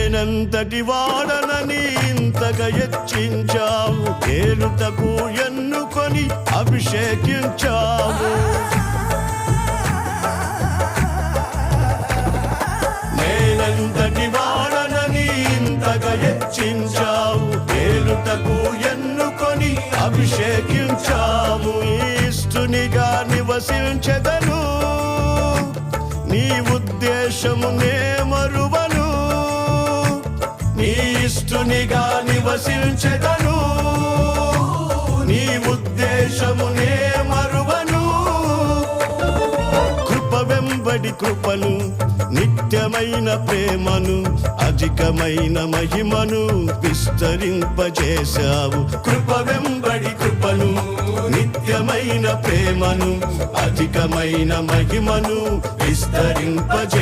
నేనంతటి వాడనని ఇంతగా హెచ్చించావు, ఏలుటకు ఎన్నుకొని అభిషేకించావు. నేనంతటి వాడనని ఇంతగా హెచ్చించావు, ఏలుటకు ఎన్నుకొని అభిషేకించావు. ఇష్టునిగా నివసించెదను, నీ ఉద్దేశము నే మరువను. నీ ఇష్టునిగా నివసించెదను, నీ ఉద్దేశము నే మరువను. కృప వెంబడి కృపను, నిత్యమైన ప్రేమను, అధికమైన మహిమను విస్తరింపజేశావు. కృప వెంబడి కృపను, నిత్యమైన ప్రేమను, అధికమైన మహిమను విస్తరింపజేశావు.